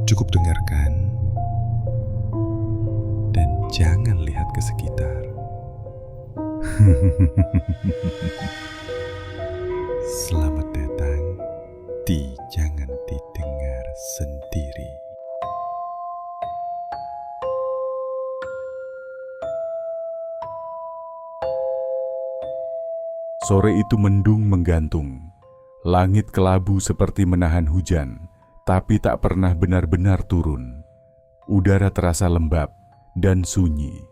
Cukup dengarkan dan jangan lihat ke sekitar. Selamat datang di Jangan Didengar Sendiri. Sore itu mendung menggantung. Langit kelabu seperti menahan hujan, tapi tak pernah benar-benar turun. Udara terasa lembab dan sunyi.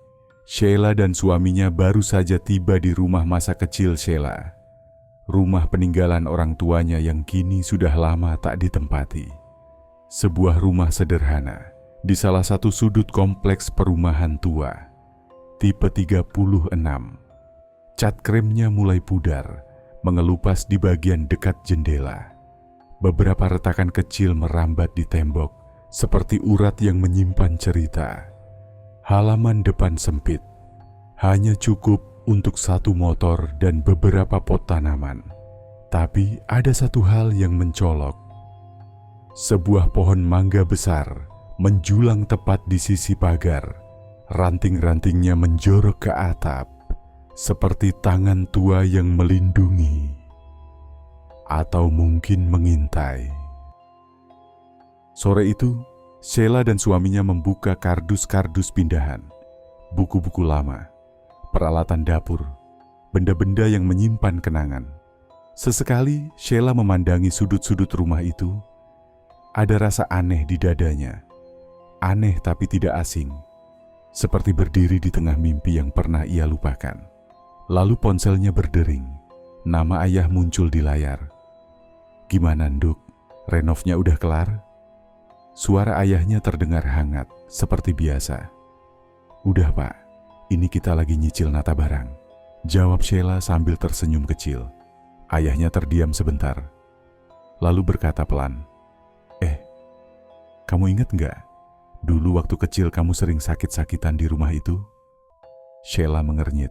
Sheila dan suaminya baru saja tiba di rumah masa kecil Sheila. Rumah peninggalan orang tuanya yang kini sudah lama tak ditempati. Sebuah rumah sederhana di salah satu sudut kompleks perumahan tua. Tipe 36. Cat kremnya mulai pudar, mengelupas di bagian dekat jendela. Beberapa retakan kecil merambat di tembok, seperti urat yang menyimpan cerita. Halaman depan sempit, hanya cukup untuk satu motor dan beberapa pot tanaman. Tapi ada satu hal yang mencolok. Sebuah pohon mangga besar menjulang tepat di sisi pagar. Ranting-rantingnya menjorok ke atap, seperti tangan tua yang melindungi atau mungkin mengintai. Sore itu, Sheila dan suaminya membuka kardus-kardus pindahan, buku-buku lama, peralatan dapur, benda-benda yang menyimpan kenangan. Sesekali, Sheila memandangi sudut-sudut rumah itu. Ada rasa aneh di dadanya. Aneh tapi tidak asing, seperti berdiri di tengah mimpi yang pernah ia lupakan. Lalu ponselnya berdering. Nama ayah muncul di layar. "Gimana, Nduk? Renovnya udah kelar?" Suara ayahnya terdengar hangat, seperti biasa. "Udah, Pak. Ini kita lagi nyicil nata barang," jawab Sheila sambil tersenyum kecil. Ayahnya terdiam sebentar, lalu berkata pelan, "Kamu ingat nggak? Dulu waktu kecil kamu sering sakit-sakitan di rumah itu?" Sheila mengernyit.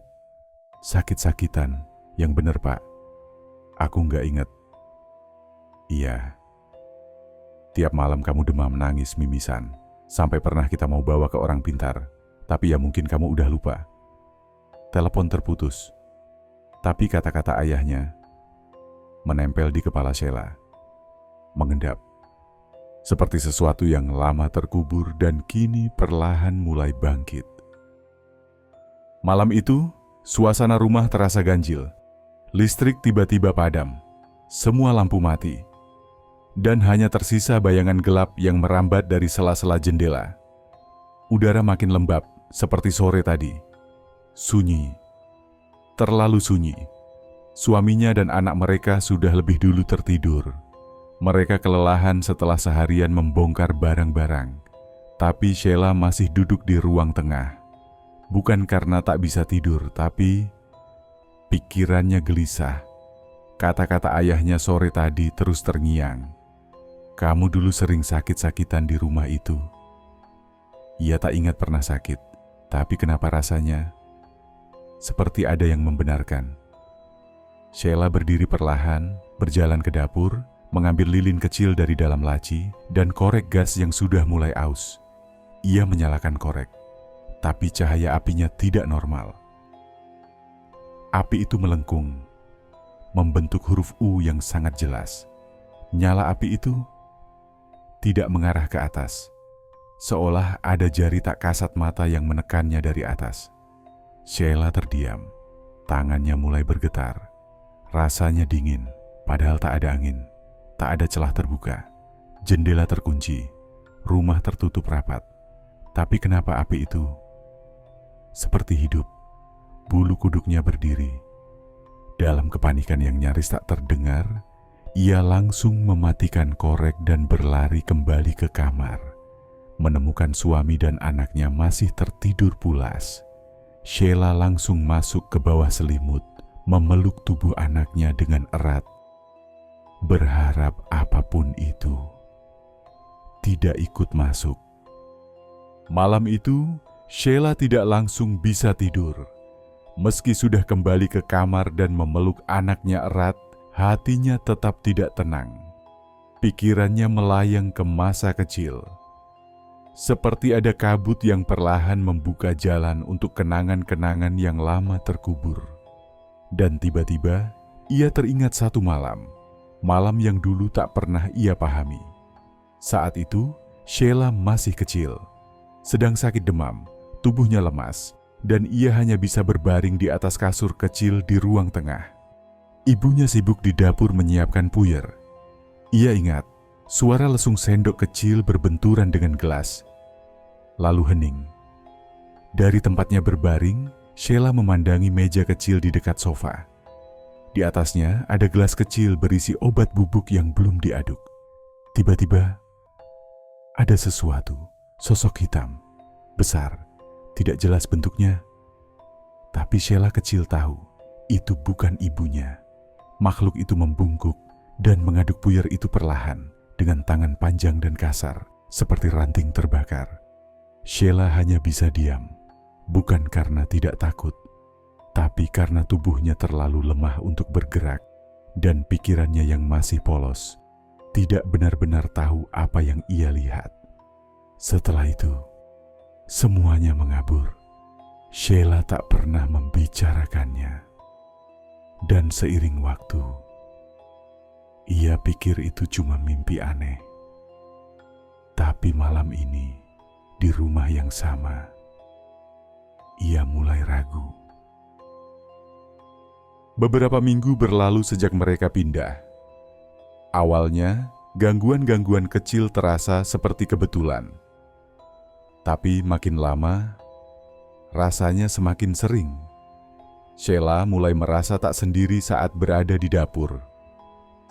"Sakit-sakitan, yang bener, Pak. Aku nggak inget." "Iya. Tiap malam kamu demam nangis mimisan, sampai pernah kita mau bawa ke orang pintar, tapi ya mungkin kamu udah lupa." Telepon terputus, tapi kata-kata ayahnya menempel di kepala Sheila, mengendap, seperti sesuatu yang lama terkubur dan kini perlahan mulai bangkit. Malam itu, suasana rumah terasa ganjil. Listrik tiba-tiba padam, semua lampu mati, dan hanya tersisa bayangan gelap yang merambat dari sela-sela jendela. Udara makin lembab, seperti sore tadi. Sunyi, terlalu sunyi. Suaminya dan anak mereka sudah lebih dulu tertidur. Mereka kelelahan setelah seharian membongkar barang-barang, tapi Sheila masih duduk di ruang tengah. Bukan karena tak bisa tidur, tapi pikirannya gelisah. Kata-kata ayahnya sore tadi terus terngiang. "Kamu dulu sering sakit-sakitan di rumah itu." Ia tak ingat pernah sakit, tapi kenapa rasanya seperti ada yang membenarkan. Sheila berdiri perlahan, berjalan ke dapur, mengambil lilin kecil dari dalam laci, dan korek gas yang sudah mulai aus. Ia menyalakan korek, tapi cahaya apinya tidak normal. Api itu melengkung, membentuk huruf U yang sangat jelas. Nyala api itu tidak mengarah ke atas, seolah ada jari tak kasat mata yang menekannya dari atas. Sheila terdiam, tangannya mulai bergetar. Rasanya dingin, padahal tak ada angin, tak ada celah terbuka. Jendela terkunci, rumah tertutup rapat. Tapi kenapa api itu seperti hidup? Bulu kuduknya berdiri. Dalam kepanikan yang nyaris tak terdengar, ia langsung mematikan korek dan berlari kembali ke kamar. Menemukan suami dan anaknya masih tertidur pulas. Sheila langsung masuk ke bawah selimut, memeluk tubuh anaknya dengan erat, berharap apapun itu tidak ikut masuk. Malam itu, Sheila tidak langsung bisa tidur. Meski sudah kembali ke kamar dan memeluk anaknya erat, hatinya tetap tidak tenang. Pikirannya melayang ke masa kecil. Seperti ada kabut yang perlahan membuka jalan untuk kenangan-kenangan yang lama terkubur. Dan tiba-tiba, ia teringat satu malam yang dulu tak pernah ia pahami. Saat itu, Sheila masih kecil, sedang sakit demam, tubuhnya lemas, dan ia hanya bisa berbaring di atas kasur kecil di ruang tengah. Ibunya sibuk di dapur menyiapkan puyer. Ia ingat, suara lesung sendok kecil berbenturan dengan gelas. Lalu hening. Dari tempatnya berbaring, Sheila memandangi meja kecil di dekat sofa. Di atasnya ada gelas kecil berisi obat bubuk yang belum diaduk. Tiba-tiba, ada sesuatu, sosok hitam, besar, tidak jelas bentuknya. Tapi Sheila kecil tahu, itu bukan ibunya. Makhluk itu membungkuk dan mengaduk puyer itu perlahan dengan tangan panjang dan kasar, seperti ranting terbakar. Sheila hanya bisa diam, bukan karena tidak takut, tapi karena tubuhnya terlalu lemah untuk bergerak dan pikirannya yang masih polos tidak benar-benar tahu apa yang ia lihat. Setelah itu, semuanya mengabur. Sheila tak pernah membicarakannya. Dan seiring waktu, ia pikir itu cuma mimpi aneh. Tapi malam ini, di rumah yang sama, ia mulai ragu. Beberapa minggu berlalu sejak mereka pindah. Awalnya, gangguan-gangguan kecil terasa seperti kebetulan. Tapi makin lama, rasanya semakin sering. Sheila mulai merasa tak sendiri saat berada di dapur.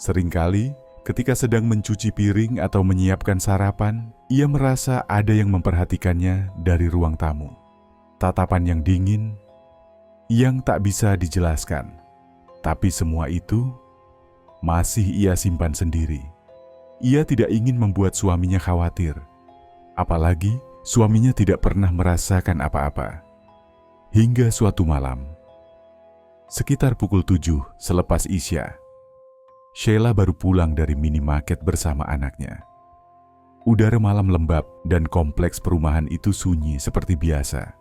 Seringkali, ketika sedang mencuci piring atau menyiapkan sarapan, ia merasa ada yang memperhatikannya dari ruang tamu. Tatapan yang dingin, yang tak bisa dijelaskan. Tapi semua itu masih ia simpan sendiri. Ia tidak ingin membuat suaminya khawatir. Apalagi, suaminya tidak pernah merasakan apa-apa. Hingga suatu malam, sekitar pukul 7 selepas Isya, Sheila baru pulang dari minimarket bersama anaknya. Udara malam lembab dan kompleks perumahan itu sunyi seperti biasa.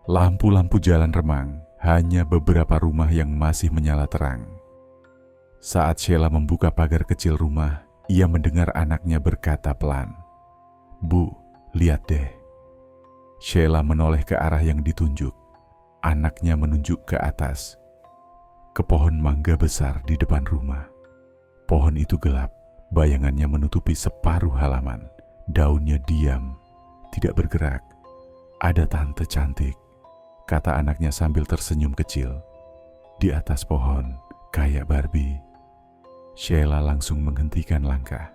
Lampu-lampu jalan remang, hanya beberapa rumah yang masih menyala terang. Saat Sheila membuka pagar kecil rumah, ia mendengar anaknya berkata pelan, "Bu, lihat deh." Sheila menoleh ke arah yang ditunjuk. Anaknya menunjuk ke atas, ke pohon mangga besar di depan rumah. Pohon itu gelap, bayangannya menutupi separuh halaman. Daunnya diam, tidak bergerak. "Ada tante cantik," kata anaknya sambil tersenyum kecil. "Di atas pohon, kayak Barbie." Sheila langsung menghentikan langkah.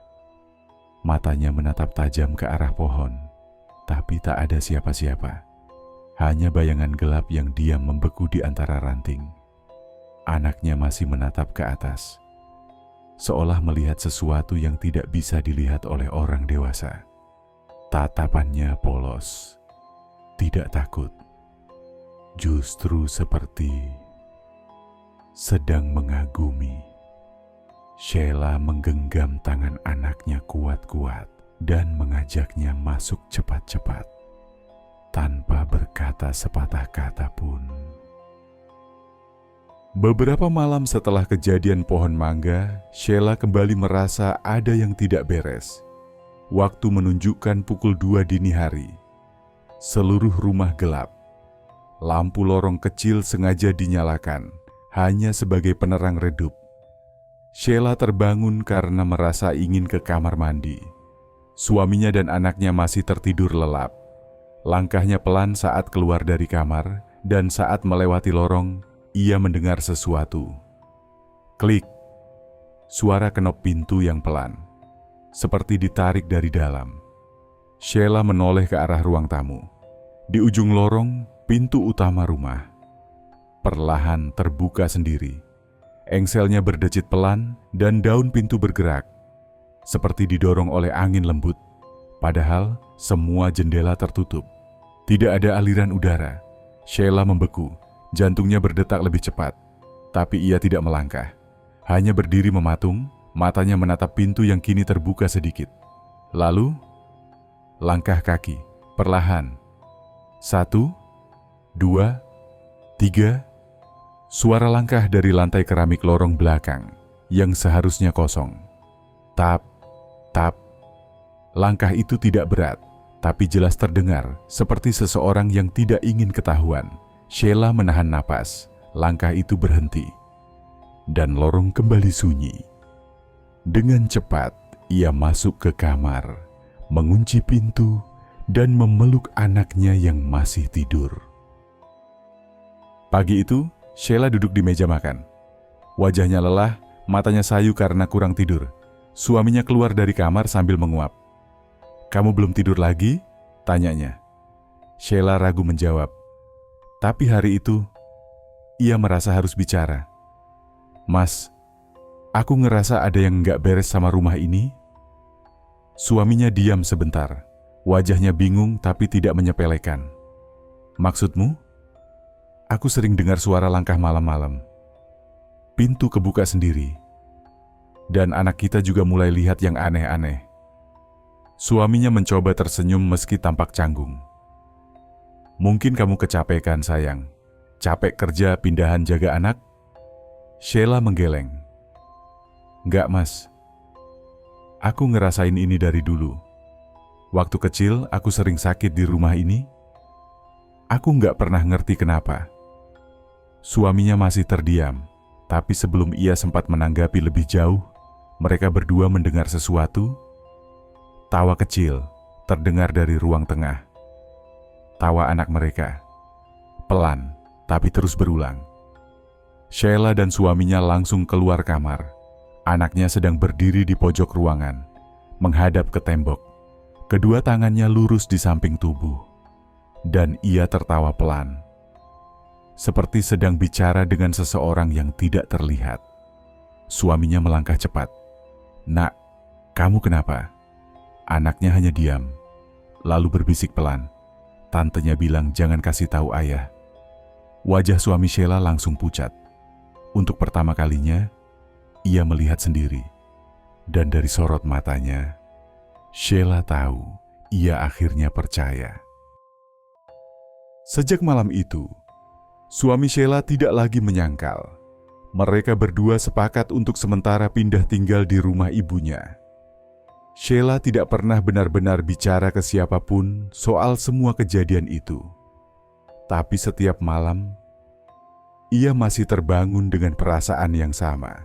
Matanya menatap tajam ke arah pohon, tapi tak ada siapa-siapa. Hanya bayangan gelap yang diam membeku di antara ranting. Anaknya masih menatap ke atas, seolah melihat sesuatu yang tidak bisa dilihat oleh orang dewasa. Tatapannya polos, tidak takut, justru seperti sedang mengagumi. Sheila menggenggam tangan anaknya kuat-kuat dan mengajaknya masuk cepat-cepat, tanpa berkata sepatah kata pun. Beberapa malam setelah kejadian pohon mangga, Sheila kembali merasa ada yang tidak beres. Waktu menunjukkan pukul 2 dini hari. Seluruh rumah gelap. Lampu lorong kecil sengaja dinyalakan, hanya sebagai penerang redup. Sheila terbangun karena merasa ingin ke kamar mandi. Suaminya dan anaknya masih tertidur lelap. Langkahnya pelan saat keluar dari kamar, dan saat melewati lorong, ia mendengar sesuatu. Klik. Suara kenop pintu yang pelan, seperti ditarik dari dalam. Sheila menoleh ke arah ruang tamu. Di ujung lorong, pintu utama rumah perlahan terbuka sendiri. Engselnya berdecit pelan dan daun pintu bergerak, seperti didorong oleh angin lembut. Padahal semua jendela tertutup. Tidak ada aliran udara. Sheila membeku. Jantungnya berdetak lebih cepat, tapi ia tidak melangkah. Hanya berdiri mematung, matanya menatap pintu yang kini terbuka sedikit. Lalu, langkah kaki, perlahan. 1, 2, 3. Suara langkah dari lantai keramik lorong belakang yang seharusnya kosong. Tap, tap. Langkah itu tidak berat, tapi jelas terdengar seperti seseorang yang tidak ingin ketahuan. Sheila menahan napas. Langkah itu berhenti, dan lorong kembali sunyi. Dengan cepat, ia masuk ke kamar, mengunci pintu, dan memeluk anaknya yang masih tidur. Pagi itu, Sheila duduk di meja makan. Wajahnya lelah, matanya sayu karena kurang tidur. Suaminya keluar dari kamar sambil menguap. "Kamu belum tidur lagi?" tanyanya. Sheila ragu menjawab. Tapi hari itu, ia merasa harus bicara. "Mas, aku ngerasa ada yang nggak beres sama rumah ini." Suaminya diam sebentar. Wajahnya bingung tapi tidak menyepelekan. "Maksudmu?" "Aku sering dengar suara langkah malam-malam. Pintu kebuka sendiri. Dan anak kita juga mulai lihat yang aneh-aneh." Suaminya mencoba tersenyum meski tampak canggung. "Mungkin kamu kecapekan, sayang. Capek kerja pindahan jaga anak?" Sheila menggeleng. "Enggak, Mas. Aku ngerasain ini dari dulu. Waktu kecil aku sering sakit di rumah ini. Aku nggak pernah ngerti kenapa." Suaminya masih terdiam, tapi sebelum ia sempat menanggapi lebih jauh, mereka berdua mendengar sesuatu. Tawa kecil terdengar dari ruang tengah. Tawa anak mereka. Pelan, tapi terus berulang. Sheila dan suaminya langsung keluar kamar. Anaknya sedang berdiri di pojok ruangan, menghadap ke tembok. Kedua tangannya lurus di samping tubuh. Dan ia tertawa pelan. Seperti sedang bicara dengan seseorang yang tidak terlihat. Suaminya melangkah cepat. "Nak, kamu kenapa?" Anaknya hanya diam, lalu berbisik pelan. Tantenya bilang jangan kasih tahu ayah. Wajah suami Sheila langsung pucat. Untuk pertama kalinya, ia melihat sendiri. Dan dari sorot matanya, Sheila tahu ia akhirnya percaya. Sejak malam itu, suami Sheila tidak lagi menyangkal. Mereka berdua sepakat untuk sementara pindah tinggal di rumah ibunya. Sheila tidak pernah benar-benar bicara ke siapapun soal semua kejadian itu. Tapi setiap malam, ia masih terbangun dengan perasaan yang sama.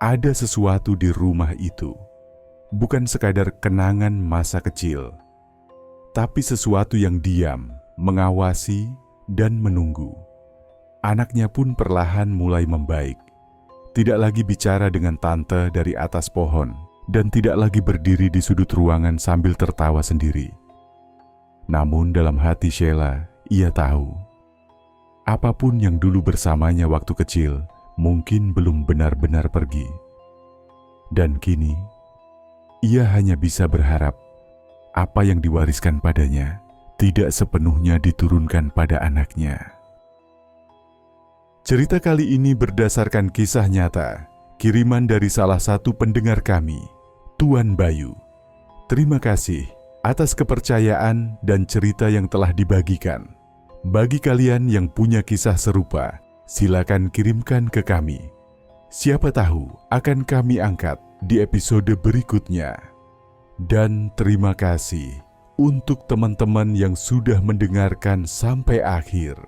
Ada sesuatu di rumah itu, bukan sekadar kenangan masa kecil, tapi sesuatu yang diam, mengawasi, dan menunggu. Anaknya pun perlahan mulai membaik. Tidak lagi bicara dengan tante dari atas pohon, dan tidak lagi berdiri di sudut ruangan sambil tertawa sendiri. Namun dalam hati Sheila, ia tahu, apapun yang dulu bersamanya waktu kecil, mungkin belum benar-benar pergi. Dan kini, ia hanya bisa berharap apa yang diwariskan padanya tidak sepenuhnya diturunkan pada anaknya. Cerita kali ini berdasarkan kisah nyata, kiriman dari salah satu pendengar kami, Tuan Bayu. Terima kasih atas kepercayaan dan cerita yang telah dibagikan. Bagi kalian yang punya kisah serupa, silakan kirimkan ke kami. Siapa tahu akan kami angkat di episode berikutnya. Dan terima kasih untuk teman-teman yang sudah mendengarkan sampai akhir.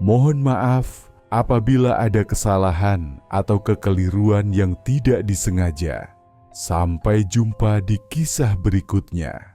Mohon maaf apabila ada kesalahan atau kekeliruan yang tidak disengaja. Sampai jumpa di kisah berikutnya.